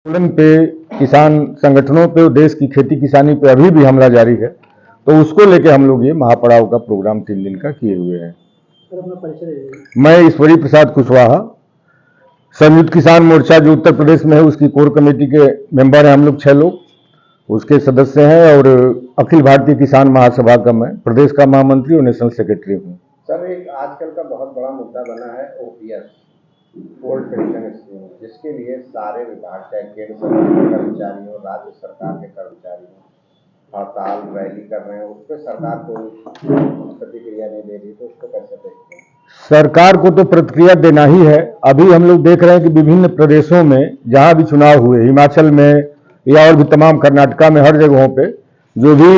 आंदोलन पे, किसान संगठनों पे, देश की खेती किसानी पे अभी भी हमला जारी है। तो उसको लेके हम लोग ये महापड़ाव का प्रोग्राम 3 दिन का किए हुए हैं। मैं ईश्वरी प्रसाद कुशवाहा, संयुक्त किसान मोर्चा जो उत्तर प्रदेश में है उसकी कोर कमेटी के मेंबर हैं हम लोग 6 लोग, उसके सदस्य हैं। और अखिल भारतीय किसान महासभा का मैं प्रदेश का महामंत्री और नेशनल सेक्रेटरी हूँ। सर, एक आजकल का बहुत बड़ा मुद्दा बना है ओपीएस, ओल्ड पेंशन स्कीम, जिसके लिए सारे विभाग, चाहे केंद्र सरकार के कर्मचारी हो, राज्य सरकार के कर्मचारी हो, हड़ताल रैली कर रहे हैं। उस पर सरकार कोई प्रतिक्रिया नहीं दे रही, तो उसको कैसे देखते हैं? सरकार को तो प्रतिक्रिया देना ही है। अभी हम लोग देख रहे हैं कि विभिन्न प्रदेशों में जहां भी चुनाव हुए, हिमाचल में या और भी तमाम, कर्नाटका में, हर जगहों पे जो भी,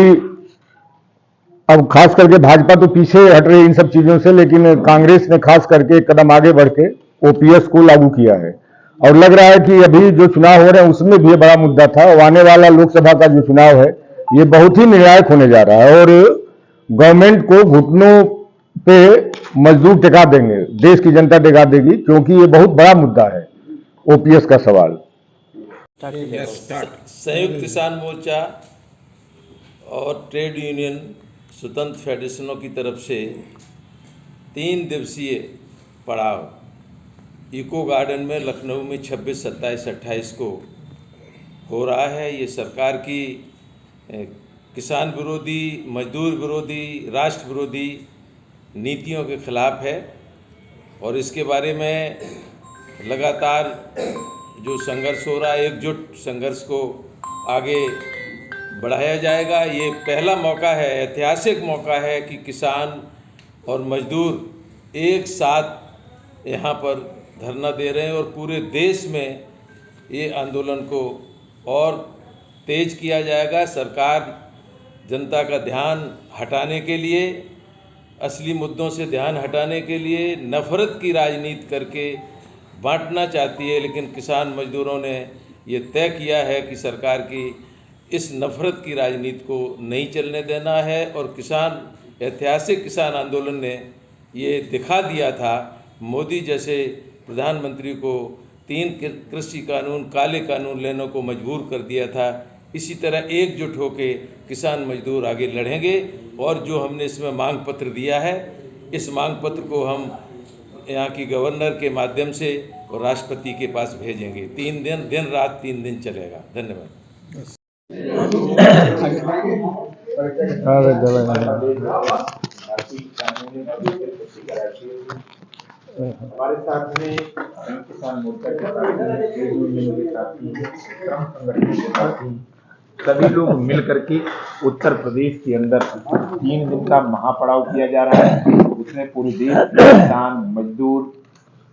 अब खास करके भाजपा तो पीछे हट रही इन सब चीजों से, लेकिन कांग्रेस ने खास करके एक कदम आगे बढ़ के ओपीएस को लागू किया है। और लग रहा है कि अभी जो चुनाव हो रहे हैं उसमें भी ये बड़ा मुद्दा था। और आने वाला लोकसभा का जो चुनाव है ये बहुत ही निर्णायक होने जा रहा है। और गवर्नमेंट को घुटनों पे मजदूर टिका देंगे, देश की जनता टिका देगी, क्योंकि ये बहुत बड़ा मुद्दा है ओपीएस का सवाल। संयुक्त किसान मोर्चा और ट्रेड यूनियन स्वतंत्र फेडरेशनों की तरफ से 3 दिवसीय पड़ाव इको गार्डन में लखनऊ में 26, 27, 28 को हो रहा है। ये सरकार की किसान विरोधी, मजदूर विरोधी, राष्ट्र विरोधी नीतियों के खिलाफ है। और इसके बारे में लगातार जो संघर्ष हो रहा है, एकजुट संघर्ष को आगे बढ़ाया जाएगा। ये पहला मौका है, ऐतिहासिक मौका है कि किसान और मजदूर एक साथ यहाँ पर धरना दे रहे हैं और पूरे देश में ये आंदोलन को और तेज किया जाएगा। सरकार जनता का ध्यान हटाने के लिए, असली मुद्दों से ध्यान हटाने के लिए नफ़रत की राजनीति करके बांटना चाहती है, लेकिन किसान मजदूरों ने ये तय किया है कि सरकार की इस नफ़रत की राजनीति को नहीं चलने देना है। और ऐतिहासिक किसान आंदोलन ने ये दिखा दिया था, मोदी जैसे प्रधानमंत्री को 3 कृषि कानून, काले कानून लेने को मजबूर कर दिया था। इसी तरह एकजुट होकर किसान मजदूर आगे लड़ेंगे। और जो हमने इसमें मांग पत्र दिया है, इस मांग पत्र को हम यहाँ की गवर्नर के माध्यम से और राष्ट्रपति के पास भेजेंगे। 3 दिन, दिन रात 3 दिन चलेगा। धन्यवाद। हमारे साथ में किसान मोर्चा के साथी, ट्रेड यूनियन के साथी, श्रम संगठन के साथी, सभी लोग मिल करके उत्तर प्रदेश के अंदर 3 दिन का महापड़ाव किया जा रहा है। उसमें पूरे देश के किसान, मजदूर,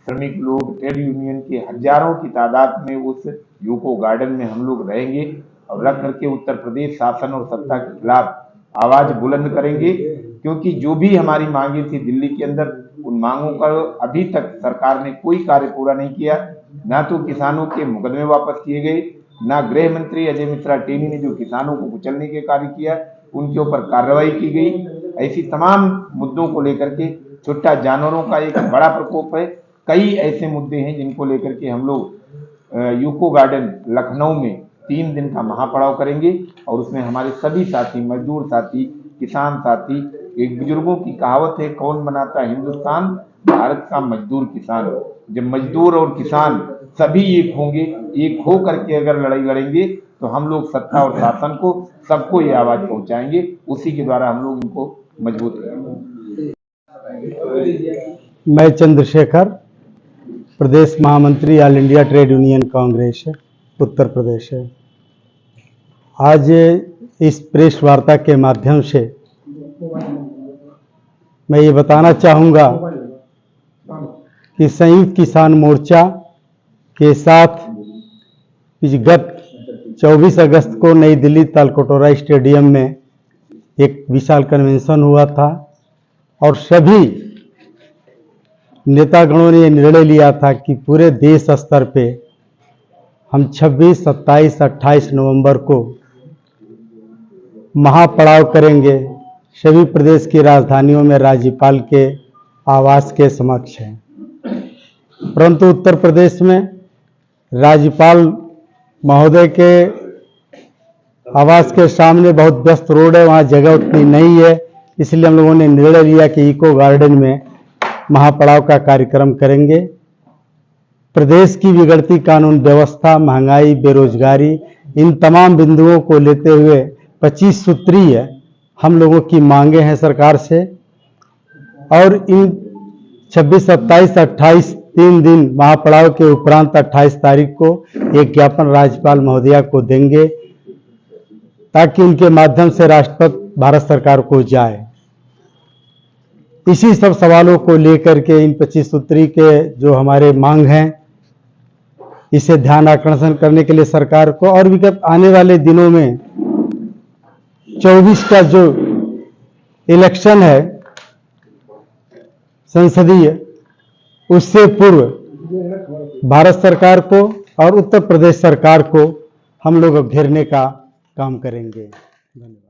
श्रमिक लोग, ट्रेड यूनियन के हजारों की तादाद में उस यूको गार्डन में हम लोग रहेंगे और रख करके उत्तर प्रदेश शासन और सत्ता के खिलाफ आवाज बुलंद करेंगे। क्योंकि जो भी हमारी मांगे थी दिल्ली के अंदर, उन मांगों का अभी तक सरकार ने कोई कार्य पूरा नहीं किया। ना तो किसानों के मुकदमे वापस किए गए, ना गृह मंत्री अजय मिश्रा टेनी ने जो किसानों को कुचलने के कार्य किया उनके ऊपर कार्रवाई की गई। ऐसी तमाम मुद्दों को लेकर के, छुट्टा जानवरों का एक बड़ा प्रकोप है, कई ऐसे मुद्दे हैं जिनको लेकर के हम लोग यूको गार्डन लखनऊ में 3 दिन का महापड़ाव करेंगे। और उसमें हमारे सभी साथी, मजदूर साथी, किसान साथी, एक बुजुर्गों की कहावत है, कौन बनाता हिंदुस्तान? भारत का मजदूर किसान। जब मजदूर और किसान सभी एक होंगे, एक हो करके अगर लड़ाई लड़ेंगे, तो हम लोग सत्ता और शासन को, सबको ये आवाज पहुंचाएंगे। उसी के द्वारा हम लोग इनको मजबूत करेंगे। मैं चंद्रशेखर, प्रदेश महामंत्री All India Trade Union Congress Uttar Pradesh है। आज इस प्रेस वार्ता के माध्यम से मैं ये बताना चाहूँगा कि संयुक्त किसान मोर्चा के साथ गत 24 अगस्त को नई दिल्ली तालकटोरा स्टेडियम में एक विशाल कन्वेंशन हुआ था और सभी नेतागणों ने निर्णय लिया था कि पूरे देश स्तर पे हम 26, 27, 28 नवंबर को महापड़ाव करेंगे। सभी प्रदेश की राजधानियों में राज्यपाल के आवास के समक्ष है। परंतु उत्तर प्रदेश में राज्यपाल महोदय के आवास के सामने बहुत व्यस्त रोड है, वहाँ जगह उतनी नहीं है, इसलिए हम लोगों ने निर्णय लिया कि इको गार्डन में महापड़ाव का कार्यक्रम करेंगे। प्रदेश की बिगड़ती कानून व्यवस्था, महंगाई, बेरोजगारी, इन तमाम बिंदुओं को लेते हुए 25 सूत्रीय हम लोगों की मांगे हैं सरकार से, और इन 26, 27, 28 3 दिन महापड़ाव के उपरांत 28 तारीख को एक ज्ञापन राज्यपाल महोदया को देंगे, ताकि उनके माध्यम से राष्ट्रपति भारत सरकार को जाए। इसी सब सवालों को लेकर के इन 25 सूत्री के जो हमारे मांग हैं, इसे ध्यान आकर्षण करने के लिए सरकार को, और विगत आने वाले दिनों में 24 का जो इलेक्शन है संसदीय, उससे पूर्व भारत सरकार को और उत्तर प्रदेश सरकार को हम लोग घेरने का काम करेंगे। धन्यवाद।